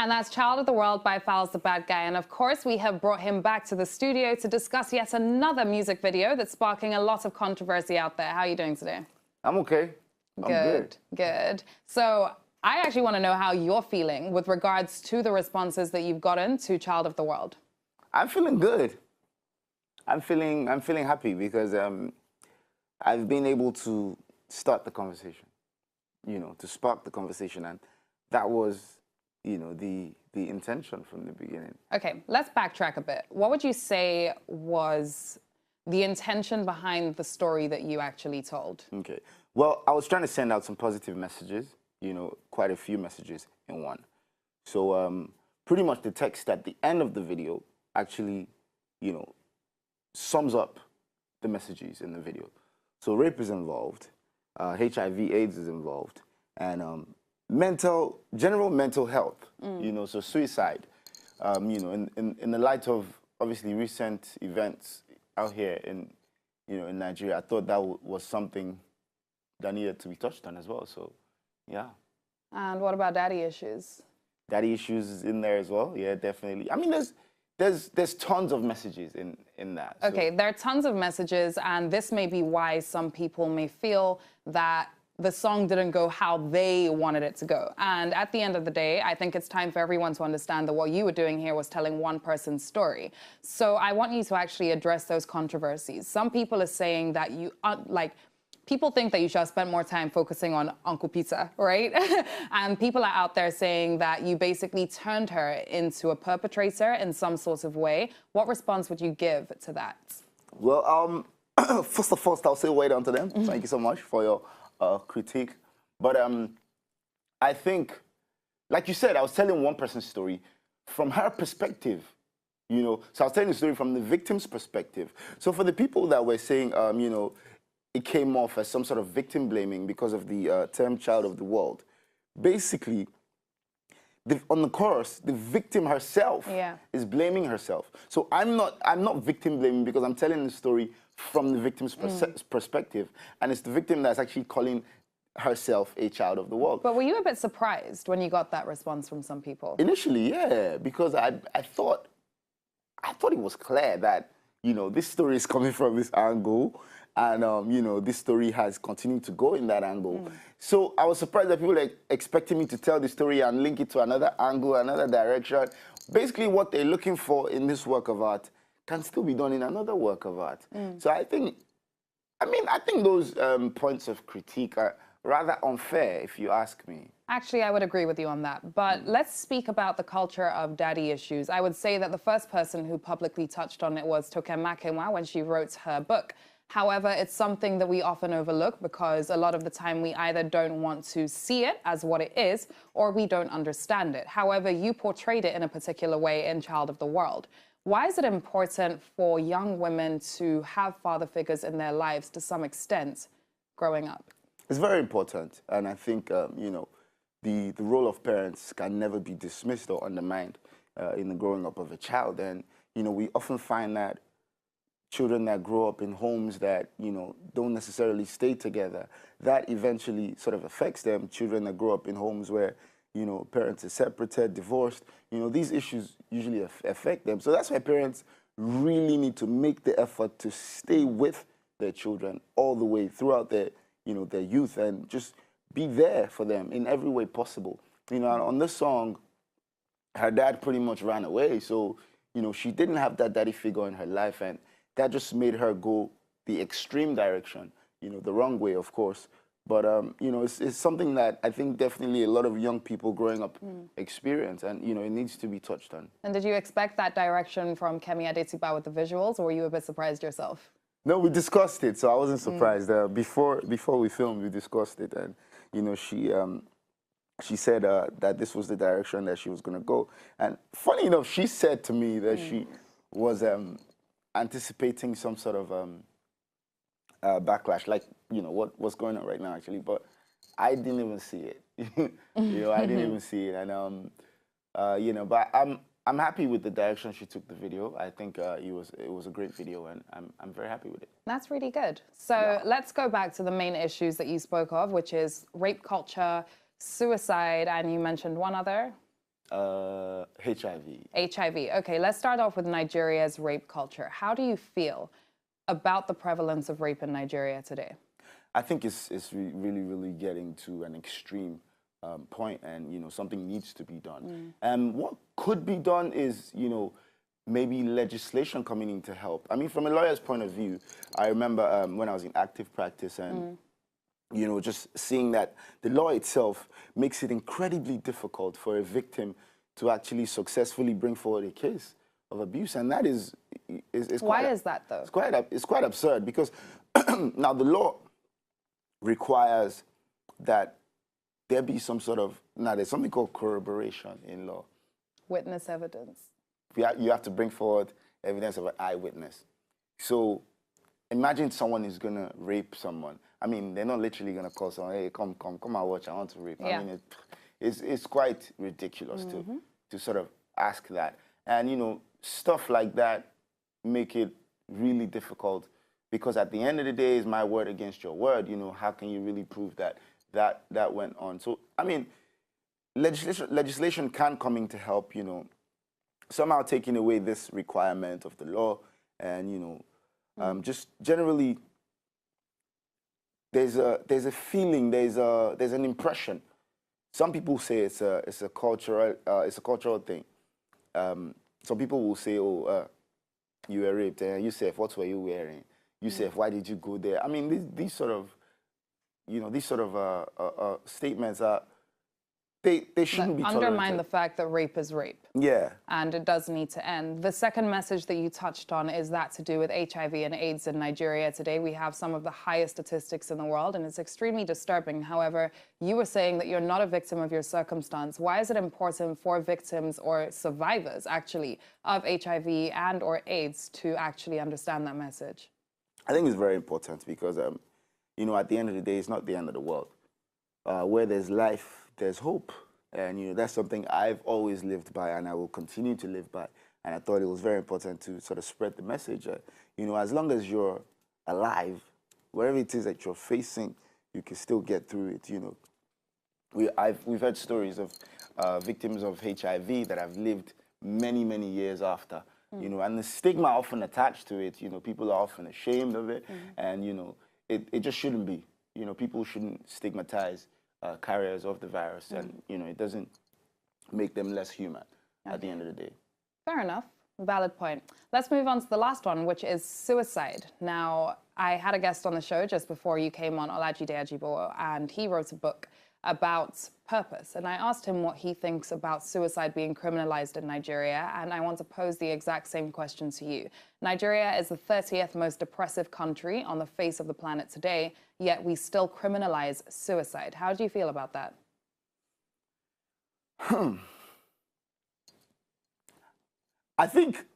And that's Child of the World by Falz the Bad Guy. And of course, we have brought him back to the studio to discuss yet another music video that's sparking a lot of controversy out there. How are you doing today? I'm okay. I'm good. Good. So I actually want to know how you're feeling with regards to the responses that you've gotten to Child of the World. I'm feeling good. I'm feeling happy because I've been able to start the conversation, to spark the conversation, and that was, the intention from the beginning. Okay, let's backtrack a bit. What would you say was the intention behind the story that you actually told? Okay. Well, I was trying to send out some positive messages, quite a few messages in one. So pretty much the text at the end of the video actually, sums up the messages in the video. So rape is involved, HIV/AIDS is involved, and general mental health, so suicide, in the light of obviously recent events out here in Nigeria, I thought that was something that needed to be touched on as well. So, yeah. And what about daddy issues? Daddy issues is in there as well. Yeah, definitely. I mean, there's tons of messages in that. Okay, there are tons of messages, and this may be why some people may feel that the song didn't go how they wanted it to go. And at the end of the day, I think it's time for everyone to understand that what you were doing here was telling one person's story. So I want you to actually address those controversies. Some people are saying that people think that you should have spent more time focusing on Uncle Peter, right? And people are out there saying that you basically turned her into a perpetrator in some sort of way. What response would you give to that? Well, first of all, I'll say well done to them. Thank you so much for your critique. But I think, like you said, I was telling one person's story from her perspective, So I was telling the story from the victim's perspective. So for the people that were saying, it came off as some sort of victim blaming because of the term child of the world. Basically, on the chorus, the victim herself is blaming herself. So I'm not victim blaming because I'm telling the story from the victim's perspective, and it's the victim that's actually calling herself a child of the world. But were you a bit surprised when you got that response from some people? Initially, yeah, because I thought it was clear that this story is coming from this angle. And, this story has continued to go in that angle. So I was surprised that people were expecting me to tell the story and link it to another angle, another direction. Basically, what they're looking for in this work of art can still be done in another work of art. So I think those points of critique are rather unfair, if you ask me. Actually, I would agree with you on that. But let's speak about the culture of daddy issues. I would say that the first person who publicly touched on it was Toke Makinwa when she wrote her book. However, it's something that we often overlook because a lot of the time we either don't want to see it as what it is or we don't understand it. However, you portrayed it in a particular way in Child of the World. Why is it important for young women to have father figures in their lives to some extent growing up? It's very important. And I think, the role of parents can never be dismissed or undermined in the growing up of a child. And, we often find that children that grow up in homes that, don't necessarily stay together, that eventually sort of affects them. Children that grow up in homes where, parents are separated, divorced, these issues usually affect them. So that's why parents really need to make the effort to stay with their children all the way throughout their, their youth and just be there for them in every way possible. On this song, her dad pretty much ran away. So, she didn't have that daddy figure in her life, and that just made her go the extreme direction, the wrong way, of course. But, it's something that I think definitely a lot of young people growing up experience, and, it needs to be touched on. And did you expect that direction from Kemi Adetiba with the visuals, or were you a bit surprised yourself? No, we discussed it, so I wasn't surprised. Before we filmed, we discussed it, and, she said that this was the direction that she was going to go. And funny enough, she said to me that she was anticipating some sort of backlash, like, what's going on right now, actually. But I didn't even see it. I didn't even see it. And, but I'm happy with the direction she took the video. I think it was a great video, and I'm very happy with it. That's really good. So let's go back to the main issues that you spoke of, which is rape culture, suicide, and you mentioned one other. HIV. HIV. Okay, let's start off with Nigeria's rape culture. How do you feel about the prevalence of rape in Nigeria today? I think it's really, really getting to an extreme point, and, you know, something needs to be done. And what could be done is, you know, maybe legislation coming in to help. I mean, from a lawyer's point of view, I remember when I was in active practice and, you know, just seeing that the law itself makes it incredibly difficult for a victim to actually successfully bring forward a case of abuse. And that is Why is that, though? It's quite absurd because now the law requires that there be some sort of, now there's something called corroboration in law. Witness evidence. You have to bring forward evidence of an eyewitness. So imagine someone is going to rape someone. I mean, they're not literally going to call someone, hey, come and watch, I want to rape. Yeah. I mean, it's quite ridiculous to sort of ask that. And, you know, stuff like that make it really difficult because at the end of the day, it's my word against your word. You know, how can you really prove that went on? So, I mean, legislation can come in to help, you know, somehow taking away this requirement of the law and, you know, just generally there's a feeling, there's an impression. Some people say it's a cultural thing. Some people will say, oh, you were raped, and you say, what were you wearing? You say, why did you go there? I mean, these sort of, you know, these sort of statements are, they shouldn't be tolerated. Undermine the fact that rape is rape. Yeah. And it does need to end. The second message that you touched on is that to do with HIV and AIDS in Nigeria today. We have some of the highest statistics in the world, and it's extremely disturbing. However, you were saying that you're not a victim of your circumstance. Why is it important for victims or survivors, actually, of HIV and or AIDS to actually understand that message? I think it's very important because, you know, at the end of the day, it's not the end of the world. Where there's life, there's hope. And, you know, that's something I've always lived by and I will continue to live by. And I thought it was very important to sort of spread the message. You know, as long as you're alive, wherever it is that you're facing, you can still get through it, you know. We've heard stories of victims of HIV that have lived many, many years after, you know, and the stigma often attached to it, you know, people are often ashamed of it. And, you know, it just shouldn't be. You know, people shouldn't stigmatize carriers of the virus, and, you know, it doesn't make them less human at the end of the day. Fair enough. Valid point. Let's move on to the last one, which is suicide. Now, I had a guest on the show just before you came on, Olajide Ajibowo, and he wrote a book about purpose. And I asked him what he thinks about suicide being criminalized in Nigeria, and I want to pose the exact same question to you. Nigeria is the 30th most depressive country on the face of the planet today, yet we still criminalize suicide. How do you feel about that? I think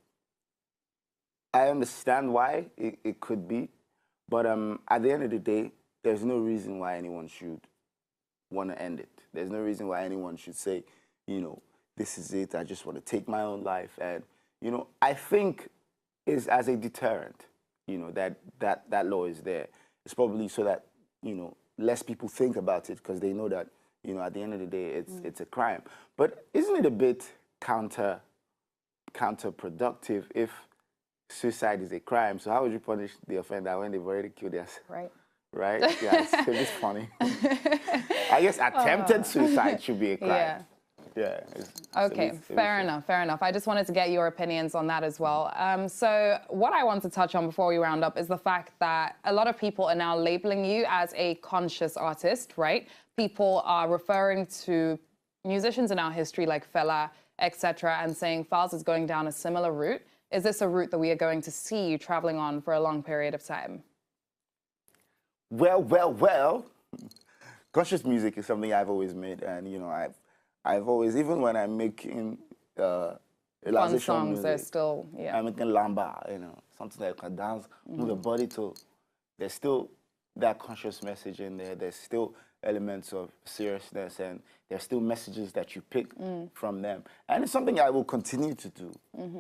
I understand why it could be, but at the end of the day, there's no reason why anyone should want to end it. There's no reason why anyone should say, you know, this is it, I just want to take my own life. And, you know, I think is as a deterrent, you know, that law is there. It's probably so that, you know, less people think about it because they know that, you know, at the end of the day, it's a crime. But isn't it a bit counterproductive if suicide is a crime? So how would you punish the offender when they've already killed themselves? Right. Right? Yeah, it's a bit funny. I guess attempted suicide should be a crime. Yeah. Okay, fair enough, fair enough. I just wanted to get your opinions on that as well. So what I want to touch on before we round up is the fact that a lot of people are now labeling you as a conscious artist, right? People are referring to musicians in our history like Fela, etc., and saying Falz is going down a similar route. Is this a route that we are going to see you traveling on for a long period of time? Well. Conscious music is something I've always made, and, you know, I've always, even when I'm making fun songs, music, they're still, I'm making lamba, you know, something that you can dance, move the body to. There's still that conscious message in there. There's still elements of seriousness, and there's still messages that you pick from them. And it's something I will continue to do,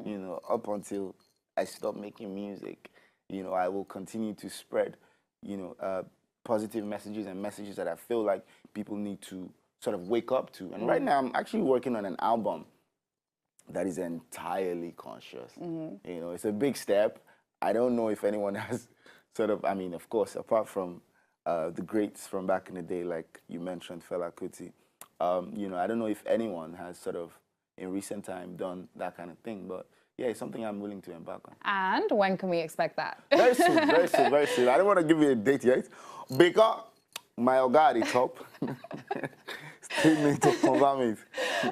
you know, up until I stop making music. You know, I will continue to spread, you know, positive messages and messages that I feel like people need to sort of wake up to. And right now I'm actually working on an album that is entirely conscious. You know, it's a big step. I don't know if anyone has sort of, I mean, of course, apart from the greats from back in the day, like you mentioned, Fela Kuti, you know, I don't know if anyone has sort of, in recent time, done that kind of thing, but yeah, it's something I'm willing to embark on. And when can we expect that? Very soon, very soon, very soon. I don't want to give you a date yet, because my oga at the top still need to confirm it.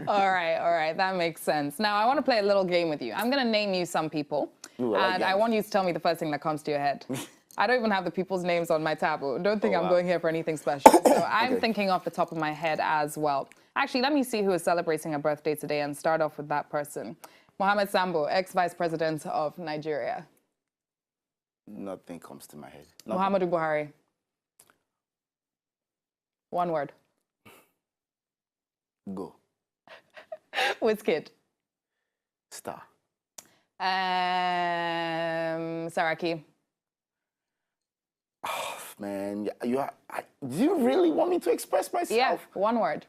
All right, that makes sense. Now, I want to play a little game with you. I'm going to name you some people, Ooh, I like and I want you to tell me the first thing that comes to your head. I don't even have the people's names on my tablet. Don't think I'm going here for anything special. So I'm thinking off the top of my head as well. Actually, let me see who is celebrating a birthday today and start off with that person. Mohammed Sambo, ex-vice president of Nigeria. Nothing comes to my head. Nothing. Muhammadu Buhari. One word. Go. Wizkid. Star. Saraki. Oh, man, do you really want me to express myself? Yeah, one word.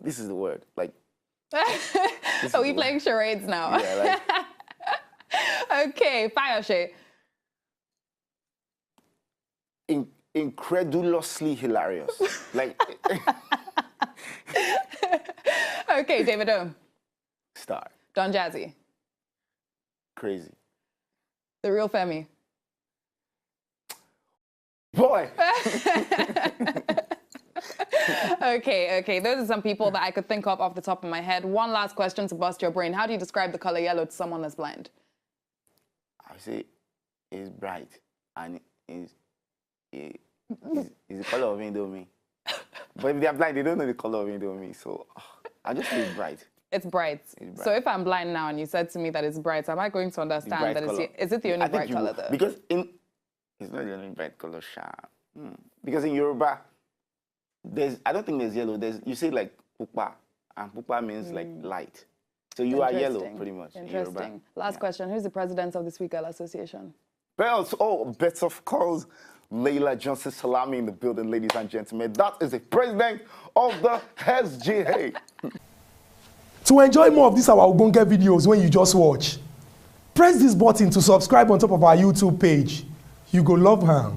This is the word. Like. Are we playing charades now? Yeah, like. Okay, Fayoshe. Incredulously hilarious. Like. Okay, David O. Star. Don Jazzy. Crazy. The real Femi. Boy. Okay, those are some people that I could think of off the top of my head. One last question to bust your brain. How do you describe the color yellow to someone that's blind? I say it's bright and it's the color of Indomie. But if they're blind, they don't know the color of Indomie. So I just say it's bright. It's bright. So if I'm blind now and you said to me that it's bright, am I going to understand that is it the only bright color though? Because it's not the only bright color, because in Yoruba, I don't think there's yellow. You say like pupa, and pupa means like light. So you are yellow, pretty much. Interesting. Last question. Who's the president of the Sweet Girl Association? Bells. Oh, bets of course. Layla Johnson Salami in the building, ladies and gentlemen. That is the president of the SGA. To enjoy more of these our Ogbonge videos when you just watch, press this button to subscribe on top of our YouTube page. You go love her.